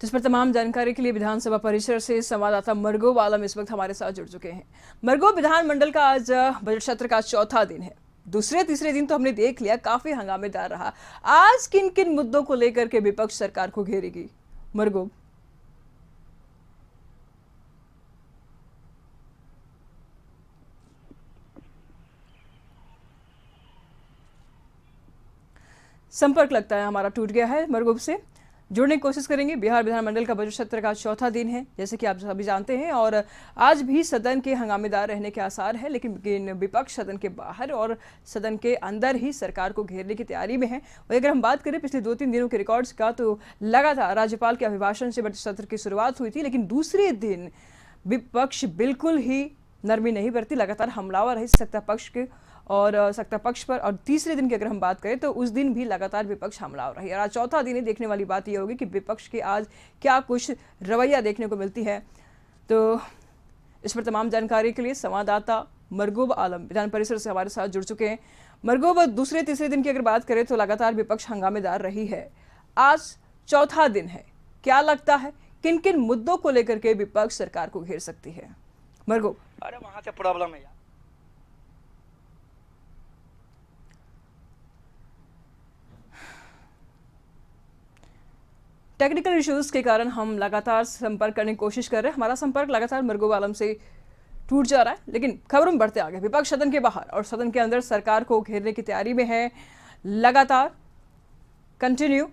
तो इस पर तमाम जानकारी के लिए विधानसभा परिसर से संवाददाता मरगोब आलम इस वक्त हमारे साथ जुड़ चुके हैं। मरगोब, विधानमंडल का आज बजट सत्र का चौथा दिन है। दूसरे तीसरे दिन तो हमने देख लिया काफी हंगामेदार रहा। आज किन किन मुद्दों को लेकर के विपक्ष सरकार को घेरेगी मरगोब? संपर्क लगता है हमारा टूट गया है। मरगोब से जुड़ने की कोशिश करेंगे। बिहार विधानमंडल का बजट सत्र का चौथा दिन है, जैसे कि आप सभी जानते हैं, और आज भी सदन के हंगामेदार रहने के आसार है, लेकिन विपक्ष सदन के बाहर और सदन के अंदर ही सरकार को घेरने की तैयारी में है। और अगर हम बात करें पिछले 2-3 दिनों के रिकॉर्ड्स का, तो लगातार राज्यपाल के अभिभाषण से बजट सत्र की शुरुआत हुई थी, लेकिन दूसरे दिन विपक्ष बिल्कुल ही नरमी नहीं बरती, लगातार हमलावर रही सत्ता पक्ष के और सत्ता पक्ष पर। और तीसरे दिन की अगर हम बात करें तो उस दिन भी लगातार विपक्ष हमलावर रही। और आज चौथा दिन ही देखने वाली बात यह होगी कि विपक्ष के आज क्या कुछ रवैया देखने को मिलती है। तो इस पर तमाम जानकारी के लिए संवाददाता मरगोब आलम विधान परिसर से हमारे साथ जुड़ चुके हैं। मरगोब, दूसरे तीसरे दिन की अगर बात करें तो लगातार विपक्ष हंगामेदार रही है। आज चौथा दिन है, क्या लगता है किन किन मुद्दों को लेकर के विपक्ष सरकार को घेर सकती है? मरगोब। अरे वहां से प्रॉब्लम है यार। टेक्निकल इश्यूज के कारण हम लगातार संपर्क करने की कोशिश कर रहे हैं। हमारा संपर्क लगातार मरगोब आलम से टूट जा रहा है, लेकिन खबरों में बढ़ते आगे। विपक्ष सदन के बाहर और सदन के अंदर सरकार को घेरने की तैयारी में है। लगातार कंटिन्यू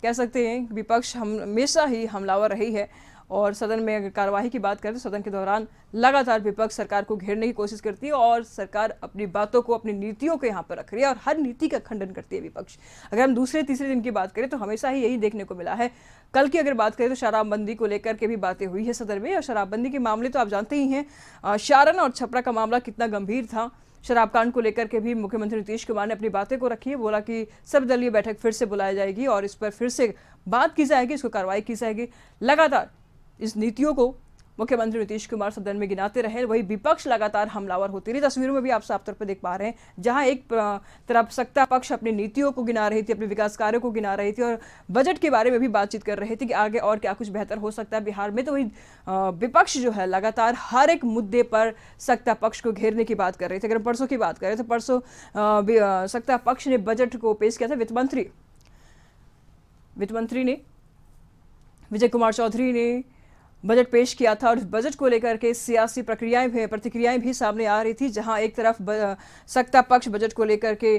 कह सकते हैं विपक्ष हमेशा ही हमलावर रही है। और सदन में अगर कार्यवाही की बात करें तो सदन के दौरान लगातार विपक्ष सरकार को घेरने की कोशिश करती है और सरकार अपनी बातों को, अपनी नीतियों को यहाँ पर रख रही है और हर नीति का खंडन करती है विपक्ष। अगर हम दूसरे तीसरे दिन की बात करें तो हमेशा ही यही देखने को मिला है। कल की अगर बात करें तो शराबबंदी को लेकर के भी बातें हुई है सदन में, और शराबबंदी के मामले तो आप जानते ही हैं, शारण और छपरा का मामला कितना गंभीर था। शराब कांड को लेकर के भी मुख्यमंत्री नीतीश कुमार ने अपनी बातें को रखी है। बोला कि सर्वदलीय बैठक फिर से बुलाई जाएगी और इस पर फिर से बात की जाएगी, इसको कार्रवाई की जाएगी। लगातार इस नीतियों को मुख्यमंत्री नीतीश कुमार सदन में गिनाते रहे, वही विपक्ष लगातार हमलावर होती रही। तस्वीरों में भी आप साफ तौर पर देख पा रहे हैं, जहां एक तरफ सत्ता पक्ष अपनी नीतियों को गिना रही थी, अपने विकास कार्यों को गिना रही थी और बजट के बारे में भी बातचीत कर रहे थे कि आगे और क्या कुछ बेहतर हो सकता है बिहार में। तो वही विपक्ष जो है लगातार हर एक मुद्दे पर सत्ता पक्ष को घेरने की बात कर रही थी। अगर परसों की बात करें तो परसों सत्ता पक्ष ने बजट को पेश किया था। वित्त मंत्री ने, विजय कुमार चौधरी ने बजट पेश किया था और बजट को लेकर के सियासी प्रतिक्रियाएं भी सामने आ रही थी। जहां एक तरफ सत्ता पक्ष बजट को लेकर के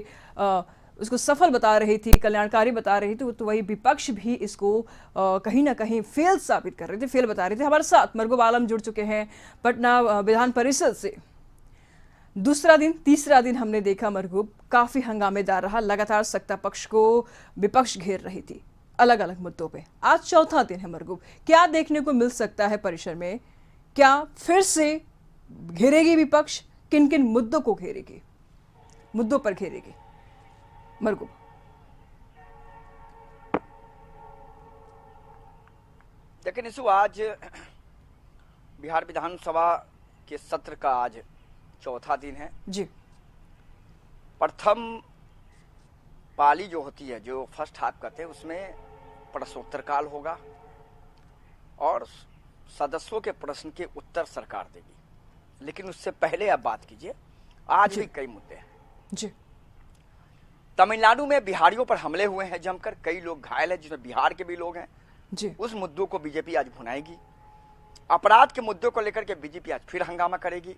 उसको सफल बता रही थी, कल्याणकारी बता रही थी, तो वही विपक्ष भी इसको कहीं ना कहीं फेल साबित कर रहे थे, फेल बता रहे थे। हमारे साथ मरगोब आलम जुड़ चुके हैं पटना विधान परिषद से। दूसरा दिन तीसरा दिन हमने देखा मरगोब, काफी हंगामेदार रहा। लगातार सत्ता पक्ष को विपक्ष घेर रही थी अलग अलग मुद्दों पे। आज चौथा दिन है मरगूब, क्या देखने को मिल सकता है परिसर में? क्या फिर से घेरेगी विपक्ष? किन किन मुद्दों को घेरेगी, मुद्दों पर घेरेगी मरगूब? लेकिन इस आज बिहार विधानसभा के सत्र का आज चौथा दिन है जी। प्रथम पाली जो होती है, जो फर्स्ट हाफ कहते हैं, उसमें प्रश्नोत्तर काल होगा और सदस्यों के प्रश्न के उत्तर सरकार देगी। लेकिन उससे पहले आप बात कीजिए, आज भी कई मुद्दे हैं जी। तमिलनाडु में बिहारियों पर हमले हुए हैं जमकर, कई लोग घायल हैं, जिसमें बिहार के भी लोग हैं जी। उस मुद्दों को बीजेपी आज भुनाएगी। अपराध के मुद्दों को लेकर के बीजेपी आज फिर हंगामा करेगी।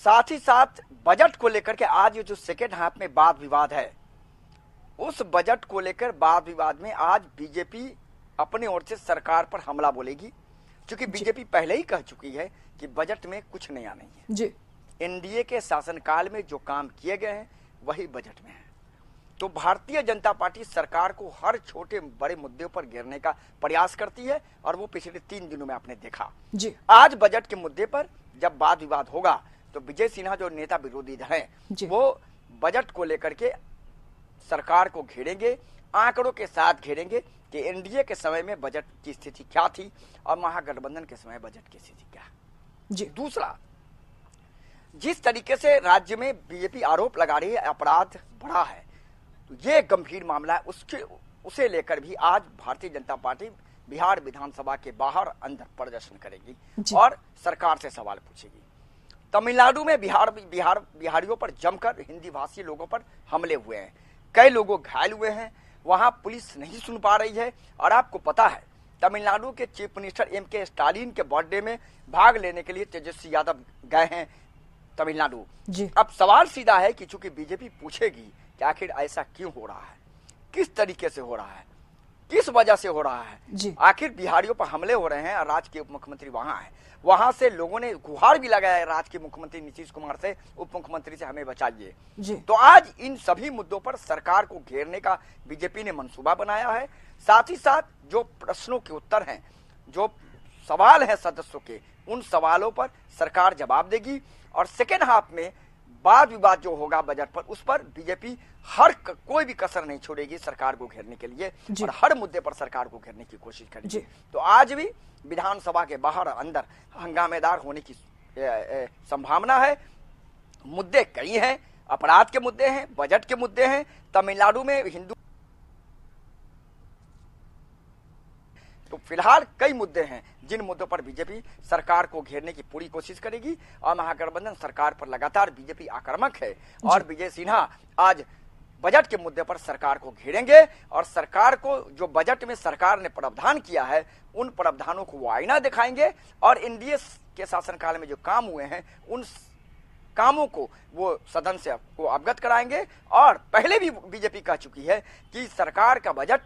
साथ ही साथ बजट को लेकर के आज जो सेकेंड हाफ में वाद विवाद है, उस बजट को लेकर वाद विवाद में आज बीजेपी अपने ओर से सरकार पर हमला बोलेगी, क्योंकि बीजेपी पहले ही कह चुकी है कि बजट में कुछ नया नहीं है जी। एनडीए के शासनकाल में जो काम किए गए हैं वही बजट में है। तो भारतीय जनता पार्टी सरकार को हर छोटे बड़े मुद्दे पर घेरने का प्रयास करती है और वो पिछले 3 दिनों में आपने देखा जी। आज बजट के मुद्दे पर जब वाद विवाद होगा तो विजय सिन्हा जो नेता विरोधी दल हैं वो बजट को लेकर के सरकार को घेरेंगे, आंकड़ों के साथ घेरेंगे कि एनडीए के समय में बजट की स्थिति क्या थी और महागठबंधन के समय बजट की स्थिति क्या जी। दूसरा, जिस तरीके से राज्य में बीजेपी आरोप लगा रही है अपराध बढ़ा है, तो ये गंभीर मामला है, उसे लेकर भी आज भारतीय जनता पार्टी बिहार विधानसभा के बाहर अंदर प्रदर्शन करेगी और सरकार से सवाल पूछेगी। तमिलनाडु में बिहारियों पर जमकर हिंदी भाषी लोगों पर हमले हुए हैं, कई लोग घायल हुए हैं, वहां पुलिस नहीं सुन पा रही है। और आपको पता है तमिलनाडु के चीफ मिनिस्टर एम.के. स्टालिन के बर्थडे में भाग लेने के लिए तेजस्वी यादव गए हैं तमिलनाडु। अब सवाल सीधा है कि चूंकि बीजेपी पूछेगी कि आखिर ऐसा क्यों हो रहा है, किस तरीके से हो रहा है, किस वजह से हो रहा है, आखिर बिहारियों पर हमले हो रहे हैं और राज्य के उप मुख्यमंत्री वहां है। वहां से लोगों ने गुहार भी लगाया है राज्य के मुख्यमंत्री नीतीश कुमार से, उप मुख्यमंत्री से हमें बचाइए। तो आज इन सभी मुद्दों पर सरकार को घेरने का बीजेपी ने मंसूबा बनाया है। साथ ही साथ जो प्रश्नों के उत्तर हैं, जो सवाल हैं सदस्यों के, उन सवालों पर सरकार जवाब देगी और सेकेंड हाफ में वाद विवाद जो होगा बजट पर, उस पर बीजेपी कोई भी कसर नहीं छोड़ेगी सरकार को घेरने के लिए और हर मुद्दे पर सरकार को घेरने की कोशिश करेगी। तो आज भी विधानसभा के बाहर अंदर हंगामेदार होने की संभावना है। मुद्दे कई हैं, अपराध के मुद्दे हैं, बजट के मुद्दे हैं, तमिलनाडु में हिंदू, तो फिलहाल कई मुद्दे हैं जिन मुद्दों पर बीजेपी सरकार को घेरने की पूरी कोशिश करेगी और महागठबंधन सरकार पर लगातार बीजेपी आक्रामक है और विजय सिन्हा आज बजट के मुद्दे पर सरकार को घेरेंगे और सरकार को जो बजट में सरकार ने प्रावधान किया है उन प्रावधानों को वो आईना दिखाएंगे और एनडीए के शासनकाल में जो काम हुए हैं उन कामों को वो सदन से को अवगत कराएंगे। और पहले भी बीजेपी कह चुकी है कि सरकार का बजट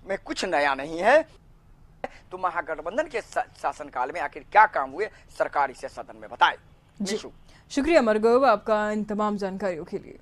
में कुछ नया नहीं है, तो महागठबंधन के शासनकाल में आखिर क्या काम हुए सरकार इसे सदन में बताए। शुक्रिया मरगूब आपका इन तमाम जानकारियों के लिए।